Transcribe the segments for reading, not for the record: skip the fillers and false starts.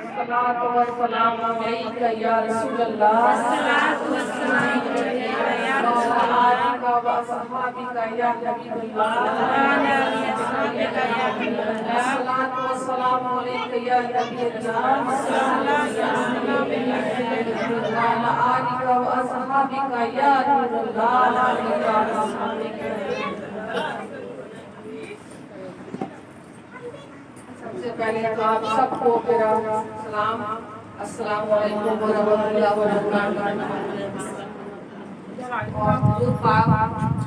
الصلاۃ والسلام علیک یا رسول اللہ، الصلاۃ والسلام علیک یا رسول اللہ، و اصحابک یا حبیب اللہ، الصلاۃ والسلام علیک یا نبی اللہ، وعلی آلک و اصحابک یا نور اللہ۔ سب سے پہلے تو آپ سب کو میرا سلام، السلام علیکم ورحمۃ اللہ وبرکاتہ۔ اور حضور پاک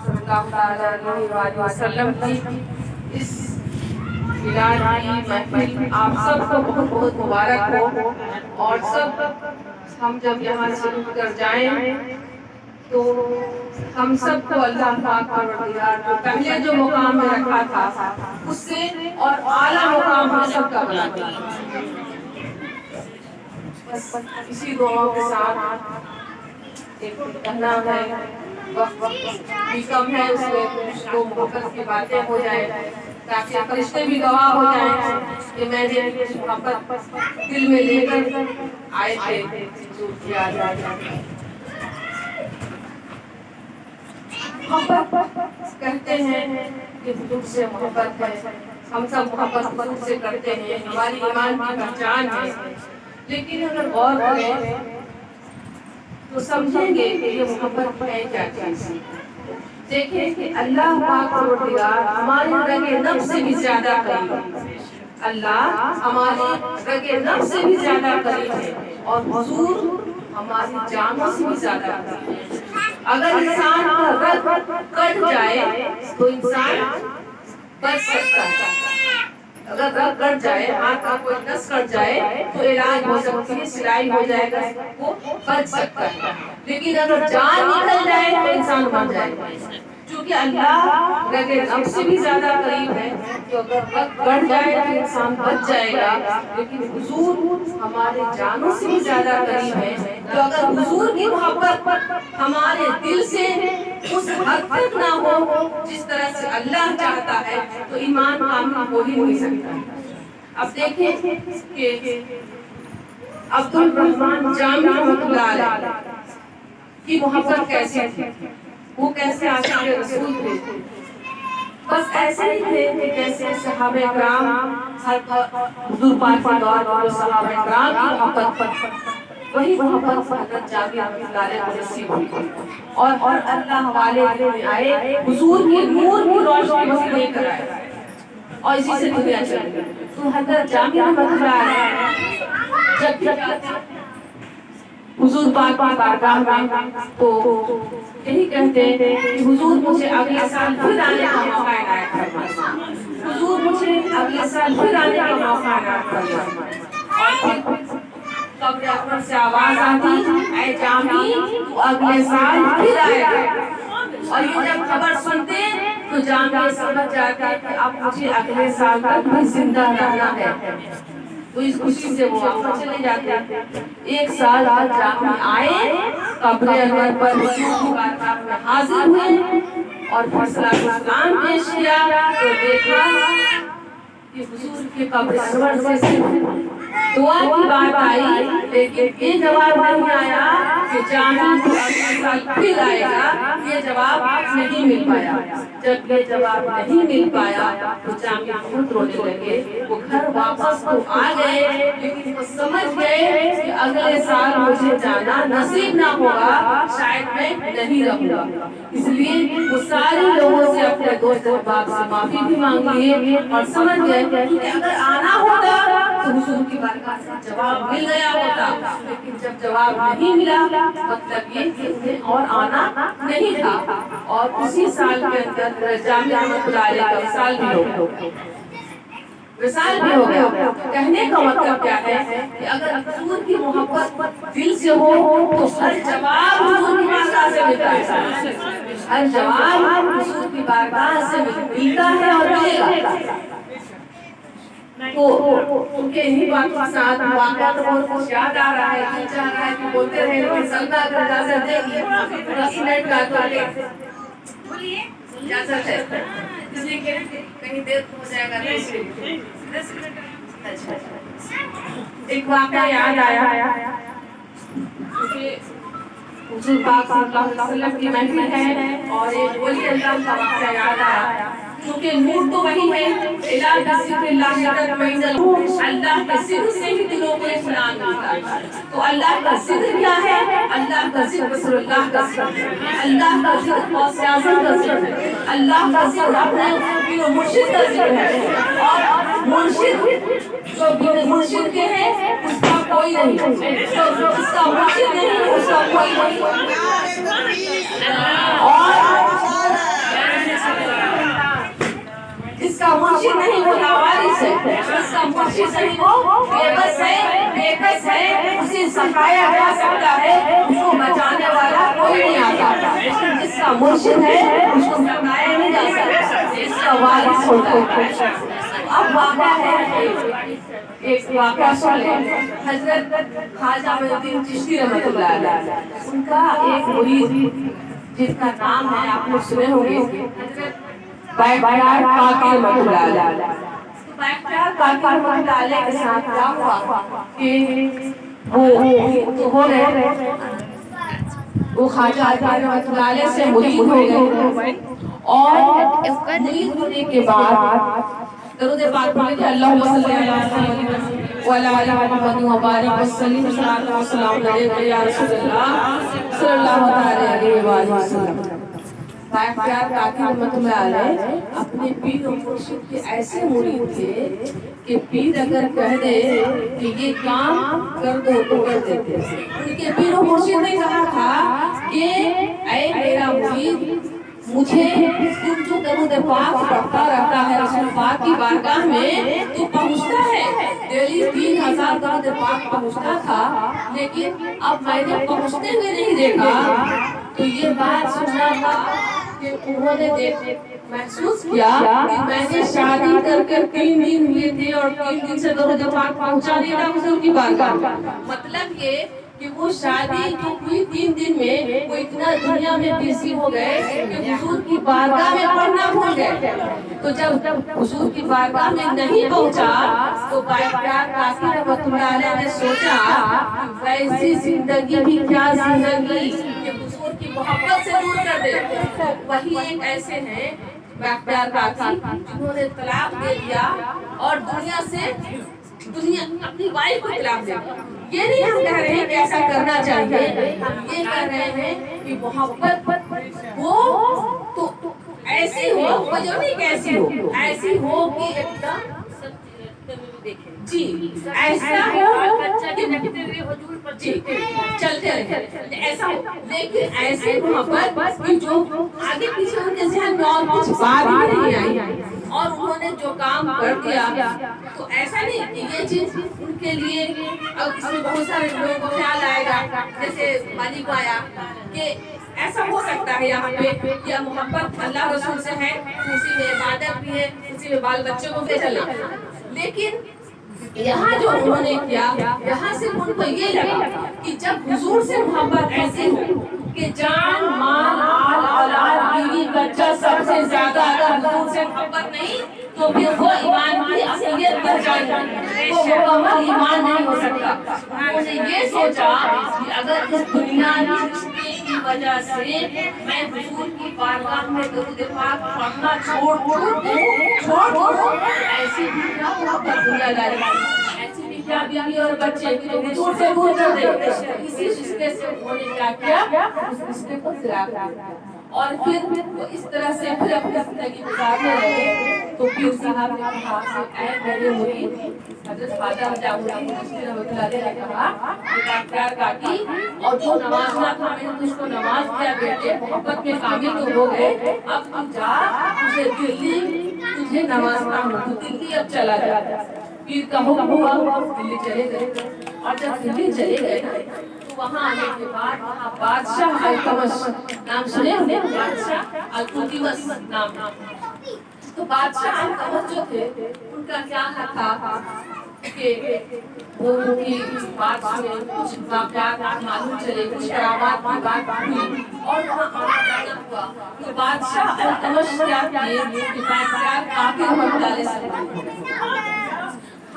صلی اللہ علیہ وآلہ وسلم کی اس میلاد کی محفل آپ سب کو بہت بہت مبارک ہو، اور سب ہم جب یہاں سے اٹھ کر جائیں تو ہم سب کو اللہ پاک پروردگار جو پہلے جو مقام میں رکھا تھا اس سے اور اعلیٰ مقام ہم سب کا بنا دے۔ بس اسی دعاؤں کے ساتھ ایک کہنا ہے، وقت بھی کم ہے، اس میں کچھ تو محبت کی باتیں ہو جائیں تاکہ فرشتے بھی گواہ ہو جائیں کہ میں نے محبت دل میں لے کر آئے تھے حضور کی آزاد۔ محبت کہتے ہیں کہ حضور سے محبت ہے، ہم سب محبت حضور سے کرتے ہیں، ہماری ایمان کی پہچان ہے، لیکن اگر غور کریں تو سمجھیں گے کہ یہ محبت ہے کیا چیز۔ دیکھیں کہ اللہ پاک پروردگار ہمارے رگ نفس سے بھی زیادہ قریب ہے، اللہ ہمارے رگ نفس سے بھی زیادہ قریب ہے، اور حضور ہماری جانوں سے بھی زیادہ قریب ہے۔ اگر انسان کا رگ کٹ جائے تو انسان بچ سکتا ہے، اگر رگ کٹ جائے، ہاتھ کا کوئی نس کٹ جائے تو علاج ہو سکتی ہے، سلائی ہو جائے گا، وہ بچ سکتا ہے، لیکن اگر جان نکل جائے تو انسان مر جائے گا۔ چونکہ اللہ رگ نفس سے بھی زیادہ قریب ہے تو اگر رگ کٹ جائے تو انسان بچ جائے گا، لیکن حضور ہمارے جانوں سے بھی زیادہ قریب ہے، تو اگر حضور کی محبت ہمارے دل سے اس حد تک نہ ہو جس طرح سے اللہ چاہتا ہے تو ایمان کامل ہو ہی نہیں سکتا۔ اب دیکھیں کہ عبد الرحمن جامی رحمۃ اللہ علیہ کی محبت کیسی تھی، وہ کیسے عاشق رسول تھے۔ بس ایسے ہی تھے کہ جیسے صحابہ کرام، حضور پاک کے دور میں صحابہ کرام کی محبت، وہی محبت حضرت جابر رضی اللہ عنہ کو نصیب ہوئی، اور اللہ حوالے میں آئے، حضور کی نور کی روشنی میں لے کر آئے، اور اسی سے دنیا چل گئی۔ تو حضرت جابر رضی اللہ عنہ جب حضور پاک کی بارگاہ میں تو یہی کہتے ہیں کہ حضور مجھے اگلے سال پھر آنے کا موقع عنایت فرمائے، حضور مجھے اگلے سال پھر آنے کا موقع عنایت فرمائے۔ اور پھر قبر اکبر سے آواز آتی، اے جامی تو اگلے سال پھر آئے گا، اور یہ جب خبر سنتے تو جامی سمجھ جاتے کہ اب مجھے اگلے سال تک بھی زندہ رہنا ہے، تو اس خوشی سے وہ واپس چلے جاتے۔ ایک سال بعد جامی آئے، قبر انور پر حضور کی بارگاہ میں حاضر ہوئے، اور فیصلہ اسلام پیش کیا تو دیکھا کہ حضور کے قبر انور سے صرف دعا کی بات آئی، لیکن یہ جواب نہیں آیا کہ جامی تو اگلے سال پھر آئے گا، یہ جواب نہیں مل پایا۔ جب یہ جواب نہیں مل پایا تو جامی بہت رونے لگے، وہ گھر واپس تو آ گئے لیکن وہ سمجھ گئے کہ اگلے سال مجھے جانا نصیب نہ ہوگا، شاید میں نہیں رہوں گا۔ اس لیے وہ سارے لوگوں سے اپنے دوست احباب سے معافی بھی مانگ لیے، اور سمجھ گئے کہ اگر آنا ہوتا تو حضور کی بارگاہ سے جواب مل گیا ہوتا، لیکن جب جواب نہیں ملا مطلب یہ کہ انہیں اور آنا نہیں تھا۔ اور اسی سال کے اندر جامی رحمۃ اللہ علیہ کا وصال بھی ہو گیا۔ وصال بھی ہو گیا۔ کہنے کا مطلب کیا ہے کہ اگر حضور کی محبت دل سے ہو تو ہر جواب حضور کی بارگاہ سے ملتا ہے، ہر جواب حضور کی بارگاہ سے ملتا ہے اور ملے گا۔ تو ان کے انہی باتوں کے ساتھ واقعہ تو بہت کچھ یاد آ رہا ہے، دل چاہ رہا ہے کہ بولتے رہے، لیکن سلمہ اگر اجازت دے گی 10 منٹ کا تو بولیے اجازت ہے، اس لیے کہ کہیں دیر ہو جائے گا 10 منٹ۔ اچھا ایک واقعہ یاد آیا کہ حضور پاک صلی اللہ علیہ وسلم کی محفل ہے اور ایک ولی اللہ کا واقعہ یاد آیا کیونکہ نور تو وہی ہے الہ بذکر اللہ تطمئن القلوب، اللہ کے ذکر سے ہی دلوں کو اطمینان ملتا ہے۔ تو اللہ کا ذکر کیا ہے؟ اللہ کا ذکر رسول اللہ کا ذکر ہے، اللہ کا ذکر غوث اعظم کا ذکر ہے، اللہ کا ذکر اپنے پیر و مرشد کا ذکر ہے، اور مرشد جو بن مرشد کے ہیں اس کا کوئی نہیں، جو اس کا مرشد نہیں اس کا کوئی نہیں، اور جس کا مرشد نہیں وہ لاوارث ہے، جس کا مرشد نہیں وہ بے بس ہے، اسے سکھایا جا سکتا ہے، اس کو بچانے والا کوئی نہیں آتا، لیکن جس کا مرشد ہے اس کو سکھایا نہیں جا سکتا، اس کا وارث ہوتا ہے۔ اب واقعہ ہے ایک واقعہ سن لیں، حضرت خواجہ معین الدین چشتی رحمۃ اللہ علیہ، ان کا ایک مرید جس کا نام ہے آپ لوگ سنے ہوں گے بائیکار کاکی رحمۃ اللہ علیہ۔ بائیکار کاکی رحمۃ اللہ علیہ کے ساتھ کیا ہوا کہ وہ خواجہ رحمۃ اللہ علیہ سے مرید ہو گئے، اور مرید ہونے کے بعد درود پاک پڑھ کے اللہم صلی اللہ علیہ محمد وبارک وسلم السلام علیکم یا رسول اللہ صلی اللہ علیہ وآلہ وسلم۔ بائیکار کاکی رحمۃ اللہ علیہ اپنے پیر و مرشد کے ایسے مرید تھے کہ پیر اگر کہہ دے کہ یہ کام کر دو تو کر دیتے۔ ان کے پیر و مرشد نے کہا تھا کہ اے میرا مرید، مجھے تم جو درود پاک پڑھتا رہتا ہے رسول پاک کی بارگاہ میں تو پہنچتا ہے، ڈیلی 3000 درود پاک پہنچتا تھا، لیکن اب میں نے پہنچتے ہوئے نہیں دیکھا۔ تو یہ بات سننا تھا کہ انہوں نے محسوس کیا کہ میں نے شادی کر کے 3 دن ہوئے تھے اور 3 دن سے درود پاک پہنچا دیا تھا حضور کی بارگاہ میں۔ مطلب یہ کہ وہ شادی جو ہوئی 3 دن میں وہ اتنا دنیا میں بیزی ہو گئے کہ حضور کی بارگاہ میں پڑھنا بھول گئے۔ تو جب حضور کی بارگاہ میں نہیں پہنچا تو بائیکار کاکی رحمۃ اللہ علیہ نے سوچا کہ ویسی زندگی بھی کیا زندگی کہ حضور کی محبت سے دور کر دے۔ وہی ایک ایسے ہیں بائیکار کاکی جنہوں نے طلاق دے دیا اور دنیا اپنی وائف کو طلاق دے دیا۔ یہ نہیں ہم کہہ رہے ہیں کہ ایسا کرنا چاہیے، ہم یہ کہہ رہے ہیں کہ محبت ہو تو ایسی ہو، وہ جو نہیں کیسی ہو، ایسی ہو کہ ایک دم جی ایسا ہو جی چلتے رہے، ایسا ہو، لیکن ایسی محبت کہ جو آگے پیچھے ان کے ذہن میں اور کچھ بات ہی نہیں آئی، اور انہوں نے جو کام کر دیا تو ایسا نہیں کہ یہ چیز ان کے لیے اب اس میں بہت سارے لوگوں کو خیال آئے گا، جیسے مالی کو آیا کہ ایسا ہو سکتا ہے یہاں پہ یا محبت اللہ رسول سے ہے، اسی میں عبادت بھی ہے، اسی میں بال بچوں کو بھی چلے، لیکن یہاں جو انہوں نے کیا یہاں سے ان کو یہ لگا کہ جب حضور سے محبت ایسی ہو کہ جان مال آل اولاد بیوی بچہ سب سے زیادہ اگر حضور سے محبت نہیں تو پھر وہ ایمان کی اصلیت پر جائے، وہ مکمل ایمان نہیں ہو سکتا۔ انہوں نے یہ سوچا کہ اگر اس دنیا کی وجہ سے میں حضور کی بارگاہ میں درود پاک پڑھنا چھوڑ دوں، ایسی بھی کیا محبت دنیا داری، ایسی بھی کیا بیوی اور بچے جو حضور سے دور کر دے۔ اسی رشتے سے انہوں نے کیا کیا، اس رشتے کو طلاق دیا، اور پھر وہ اس طرح سے پھر اپنی زندگی گزارنے لگے۔ تو پیر صاحب نے کہا کہ اے میرے مرید، حضرت خواجہ معین الدین رحمۃ اللہ علیہ نے کہا کہ بائیکار کاکی، اور جو نماز نہ تھا میں نے تجھ کو نماز دیا بیٹے، محبت میں کامل تو ہو گئے، اب تم جا، تجھے نماز پڑھنا، تو دلی اب چلا جا۔ پیر کا حکم ہوا، دلی چلے گئے، اور جب دلی چلے گئے تو وہاں آنے کے بعد وہاں بادشاہ التمش نام سنے ہوں گے، بادشاہ التمش نام، تو بادشاہ التمش جو تھے ان کا کیا تھا کہ وہ ان کی بات میں کچھ واقعات معلوم چلے، کچھ کرامات کی بات ہوئی اور وہاں آنا جانا ہوا، تو بادشاہ التمش کیا کیے کہ بائیکار کاکی رحمۃ اللہ علیہ سے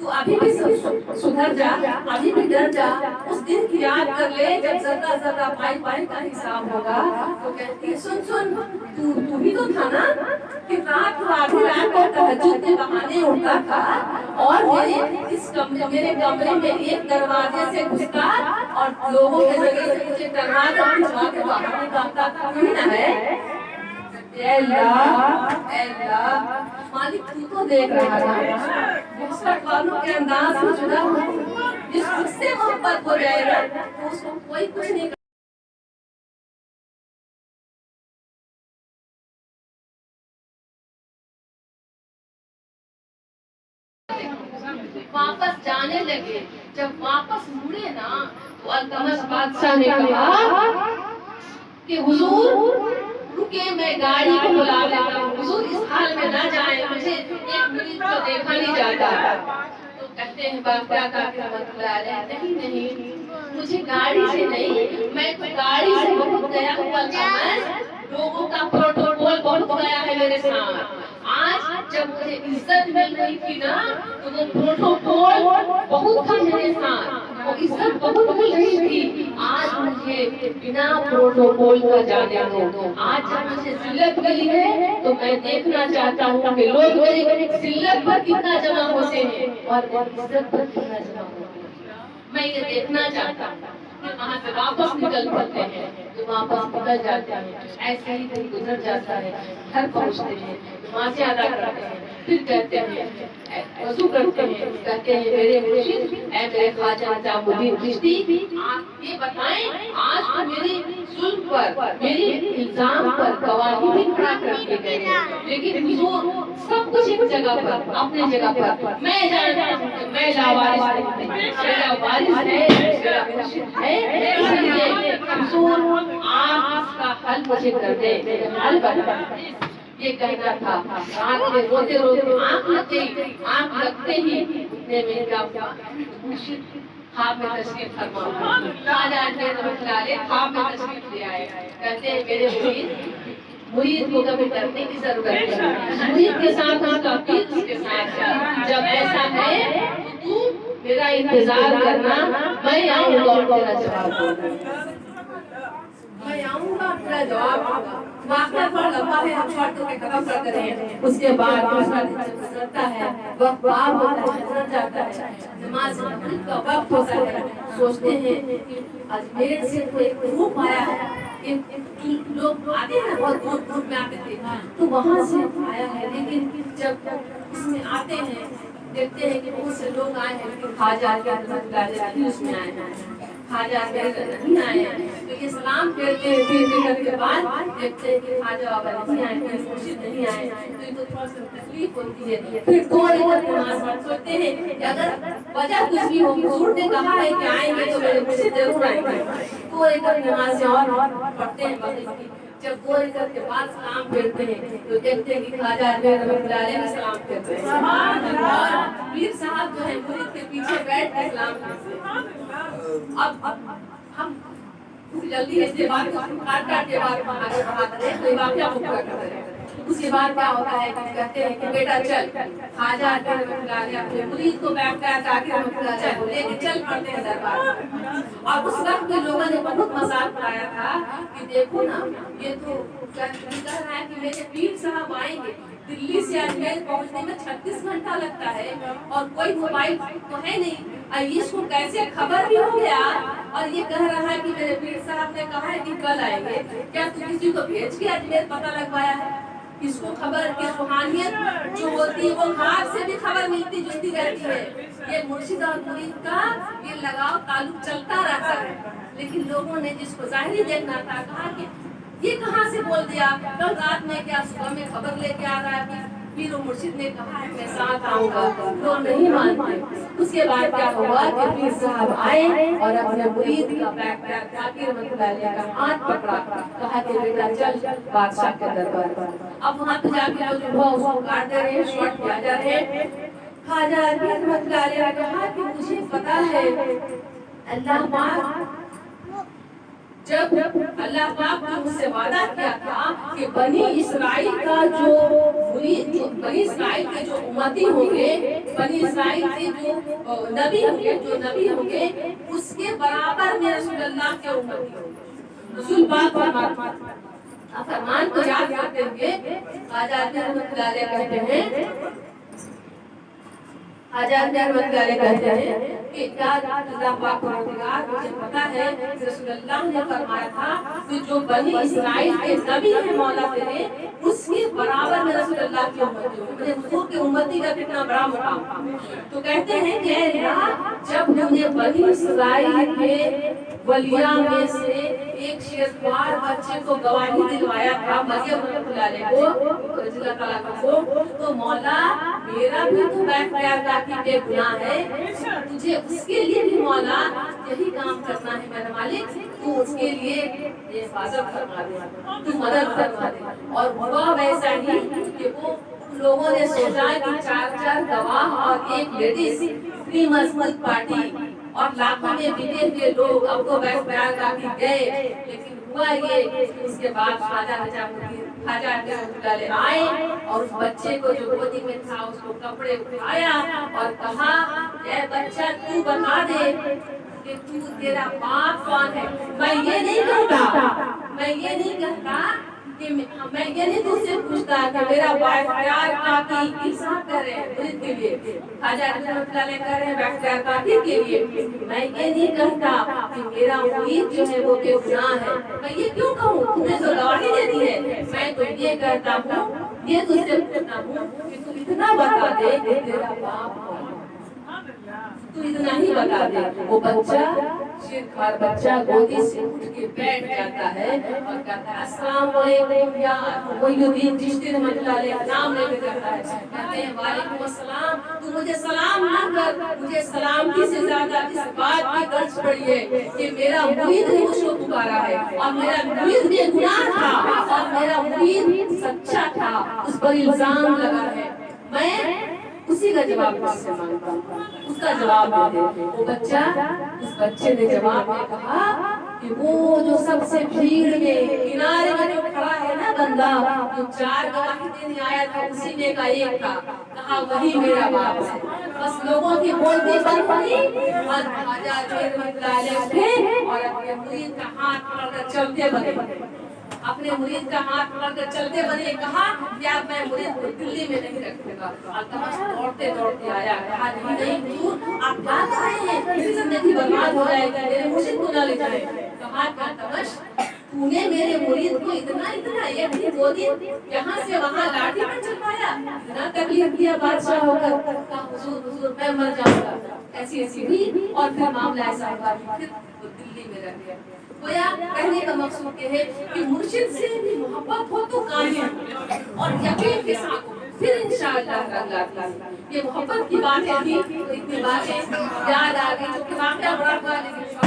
تو ابھی بھی سدھر جا، ابھی بھی ڈر جا، اس دن کی یاد کر لے جب ذرہ ذرہ پائی پائی کا حساب ہوگا۔ تو کہتی ہے سن تو ہی تو تھا نا کہ رات کو آدھی رات کو تہجد کے بہانے اٹھتا تھا اور میرے کمرے میں ایک دروازے سے گھستا اور لوگوں کے ذریعے سے مجھے دروازہ کھنچوا کے باہر نکالتا تھا، وہی نہ ہے؟ اے اللہ مالک تو تو دیکھ رہا تھا، محبت والوں کے انداز میں جدا ہو، جس خود سے محبت ہو جائے گا تو اس کو کوئی کچھ نہیں کر واپس جانے لگے۔ جب واپس مڑے نا تو التمش بادشاہ نے کہا کہ حضور رکے، میں گاڑی کو بلا لیتا ہوں، حضور اس حال میں نہ جائیں، مجھے ایک مرید کو دیکھا نہیں جاتا۔ تو کہتے ہیں باقیہ کا رحمت اللہ علیہ، نہیں مجھے گاڑی سے نہیں، میں تو گاڑی سے بہت گیا ہوں التمش، لوگوں کا پروٹوکول بہت گیا ہے میرے ساتھ۔ آج جب مجھے عزت مل رہی تھی نا تو وہ پروٹوکول بہت تھا میرے ساتھ، وہ عزت بہت مل رہی تھی۔ آج مجھے بنا پروٹوکول کا جانے دو، آج جب مجھے ذلت ملی ہے تو میں دیکھنا چاہتا ہوں کہ لوگ میری ذلت پر کتنا جمع ہوتے ہیں اور عزت پر کتنا جمع ہوتے ہیں، میں یہ دیکھنا چاہتا ہوں۔ وہاں سے واپس نکل پڑتے ہیں تو واپس نکل جاتے ہیں، ایسے ہی دن گزر جاتا ہے، گھر پہنچتے ہیں، نمازیں ادا کرتے ہیں، پھر کہتے ہیں وضو کرتے ہیں، کہتے ہیں میرے مرشد اے میرے خواجہ نظام الدین چشتی، آپ یہ بتائیں آج تو میری ظلم پر، میری الزام پر گواہی بھی کھڑا کر کے گئے ہیں، لیکن حضور سب کچھ ایک جگہ پر، اپنی جگہ پر، میں جانتا ہوں کہ میں لاوارث نہیں، میرا وارث ہے، میرا مرشد ہے، اس لیے حضور آپ اس کا حل مجھے کر دیں، حل بتا۔ یہ کہنا تھا، رات میں روتے روتے آنکھ لگ گئی، آنکھ لگتے ہی اتنے میں کیا مرشد خواب میں تشریف فرما، خواجہ اجمیر رحمۃ اللہ علیہ خواب میں تشریف لے آئے، کہتے ہیں میرے مرید کو کبھی ڈرنے کی ضرورت نہیں، مرید کے ساتھ اس کا پیر اس کے ساتھ ہے، جب ایسا ہے تو میرا انتظار کرنا، میں آؤں گا اور تیرا جواب دوں گا، میں آؤں گا تیرا جواب دوں گا۔ واقعہ تھوڑا لمبا ہے، ہم شارٹ کر کے ختم کرتے ہیں۔ اس کے بعد دوسرا دن جب گزرتا ہے، وقت پار ہوتا ہے، گزر جاتا ہے، نماز مغرب کا وقت ہوتا ہے، سوچتے ہیں کہ اجمیر سے کوئی ایک گروپ آیا ہے، لوگ آتے ہیں بہت دور دور میں آتے تھے، تو وہاں سے آیا ہے، لیکن جب اس میں آتے ہیں دیکھتے ہیں کہ بہت سے لوگ آئے ہیں، لیکن خواجہ رحمۃ اللہ علیہ اس میں آئے ہیں، خواجہ نہیں آئے ہیں، تو یہ سلام پھیرتے ہیں، پھر کے بعد دیکھتے ہیں کہ خواجہ بابا نہیں آئے ہیں، مرشد نہیں آئے ہیں، تو ان کو تھوڑا سا تکلیف ہوتی ہے، پھر دو رکعت نماز پڑھتے ہیں کہ اگر وجہ کچھ بھی ہو، حضور نے کہا ہے کہ آئیں گے تو میرے مرشد ضرور آئیں گے، دو رکعت نماز اور پڑھتے ہیں مغرب کی۔ جب دو رکعت کے بعد سلام پھیرتے ہیں تو دیکھتے ہیں کہ خواجہ اجمیر رحمۃ اللہ علیہ سلام پھیرتے ہیں، اور پیر صاحب جو ہے مرید کے پیچھے بیٹھ کے سلام پھیرتے ہیں۔ اب ہم جلدی اس کے بعد کاٹ کے بعد آگے بڑھاتے ہیں، کوئی واقعہ پورا کرتے ہیں۔ اس کے بعد کیا ہوتا ہے کہ کہتے ہیں کہ بیٹا چل، خواجہ اجمیر رحمۃ اللہ علیہ اپنے مرید کو بیٹھتا ہے تاکہ رحمۃ اللہ چل لے کے چل پڑتے ہیں دربار میں، اور اس وقت کے لوگوں نے بہت مذاق اڑایا تھا کہ دیکھو نا یہ تو کہہ رہا ہے کہ میرے پیر صاحب آئیں گے، دلی سے اجمیر پہنچنے میں 36 گھنٹہ لگتا ہے اور کوئی موبائل تو ہے نہیں، اس کو کیسے خبر بھی ہو گیا اور یہ کہہ رہا ہے کہ میرے پیر صاحب نے کہا ہے کہ کل آئیں گے، کیا تو کسی کو بھیج کے اجمیر پتہ لگوایا ہے؟ اس کو خبر کی روحانیت جو ہوتی ہے وہ خواب سے بھی خبر ملتی جلتی رہتی ہے، یہ مرشد اور مرید کا یہ لگاؤ تعلق چلتا رہتا ہے، لیکن لوگوں نے جس کو ظاہری دیکھنا تھا کہا کہ یہ کہاں سے بول دیا، کل رات میں کیا صبح میں خبر لے کے آ رہا ہے، پیر و مرشد نے کہا ہے میں ساتھ آؤں گا، لوگ نہیں مانتے۔ اس کے بعد کیا ہوا کہ پیر صاحب آئے اور اپنے مرید کا بیک ذاکر رحمۃ اللہ علیہ کا ہاتھ پکڑا، کہا کہ بیٹا چل بادشاہ کے دربار پر۔ اب وہاں پہ جا کے جو ہوا اس کو کاٹ دے رہے ہیں، شارٹ کیا جا رہے ہیں۔ خواجہ رحمۃ اللہ علیہ نے کہا کہ مجھے پتا ہے اللہ پاک جب اللہ پاک نے مجھ سے وعدہ کیا تھا کہ بنی اسرائیل کا جو مرید، بنی اسرائیل کے جو امتی ہوں گے بنی اسرائیل کے جو نبی ہوں گے اس کے برابر میں رسول اللہ کے امتی ہوں گے. رسول پاک فرمان کو یاد کرتے ہوئے خواجہ رحمۃ اللہ علیہ کہتے ہیں کہ کیا اللہ پاک پروردگار مجھے پتا ہے کہ رسول اللہ نے فرمایا تھا کہ جو بنی اسرائیل کے نبی ہیں مولا تیرے اس کے برابر میں رسول اللہ کی امتی ہوں. مجھے حضور کی امتی کا کتنا بڑا مقام. تو کہتے ہیں کہ اے اللہ جب ہم نے بنی اسرائیل کے ولیاں میں سے ایک شیروار بچے کو گواہی دلوایا تھا مریم رحمۃ اللہ علیہ کو رضی اللہ تعالیٰ کو, تو مولا میرا بھی تو بیٹھ بے گناہ ہے, تجھے اس کے لیے بھی مولا یہی کام کرنا ہے میرا مالک, تو اس کے لیے حفاظت فرما دے, تو مدد فرما دے. اور ہوا ویسا ہی کہ وہ لوگوں نے سوچا کہ 4 گواہ اور ایک لیڈیز اتنی مضبوط پارٹی اور لاکھوں میں بکے ہوئے لوگ اب تو بیٹھ کے گئے, لیکن ہوا یہ اس کے بعد خواجہ رحمۃ اللہ آئے اور اس بچے کو جو گودی میں تھا اس کو کپڑے اٹھایا اور کہا اے بچہ تو بتا دے کہ تو تیرا باپ کون ہے. میں یہ نہیں کہتا کہ میں یہ نہیں تجھ سے پوچھتا کہ میرا باپ پیار کاکی کس ساتھ کر رہے ہیں مرید کے لیے, خواجہ رحمۃ اللہ علیہ کر رہے ہیں بیٹھ پیار کاکی کے لیے. میں یہ نہیں کہتا کہ میرا مرید جو ہے وہ بے گناہ ہے. میں یہ کیوں کہوں, تم نے تو گواہی دے دی ہے. میں تو یہ کہتا ہوں, یہ تجھ سے پوچھتا ہوں کہ تو اتنا بتا دے کہ تیرا باپ کون ہے, تو اتنا ہی بتا دے. وہ بچہ شیرخوار بچہ گودی سے اٹھ کے بیٹھ جاتا ہے اور کہتا ہے السلام علیکم یا محی الدین چشتی رحمۃ اللہ علیہ نام لے کے کہتا ہے, کہتے ہیں وعلیکم السلام. تو مجھے سلام نہ کر, مجھے سلامتی سے زیادہ اس بات کی غرض پڑی ہے کہ میرا مرید نے مجھ کو پکارا ہے اور میرا مرید بے گناہ تھا اور میرا مرید سچا تھا, اس پر الزام لگا ہے. میں اسی کا جواب اس سے مانگتا ہوں, اس کا جواب دے دے. وہ بچہ, اس بچے نے جواب میں کہا کہ وہ جو سب سے بھیڑ میں کنارے میں جو کھڑا ہے نا بندہ جو 4 گواہی دینے آیا تھا اسی میں کا ایک تھا, کہا وہی میرا باپ ہے. بس لوگوں کی بولتی بند ہوئی اور خواجہ رحمۃ اللہ علیہ اٹھے اور اپنے مرید کا ہاتھ پکڑ کر چلتے بنے, اپنے مرید کا ہاتھ پکڑ کر چلتے بنے. کہا کہ اب میں مرید کو دلی میں نہیں رکھوں گا. التمش دوڑتے دوڑتے آیا, کہا نہیں حضور آپ کیا کر رہے ہیں, میری زندگی برباد ہو جائے گی, میرے مرشد کو نہ لے جائیں. کہا کہ التمش تو نے میرے مرید کو اتنا ایک 2 دن یہاں سے وہاں لاٹھی پر چلوایا, اتنا تکلیف دیا بادشاہ ہو کر. کہا حضور میں مر جاؤں گا. ایسی ہوئی اور پھر معاملہ ایسا ہوا, پھر وہ دلی میں رہ گیا. گویا کہنے کا مقصود یہ ہے کہ مرشد سے بھی محبت ہو تو قائم اور یقین کے ساتھ پھر انشاءاللہ اللہ یہ محبت کی باتیں تھی, اتنی باتیں یاد آ گئی جو کہ واقعہ بڑا تھا لیکن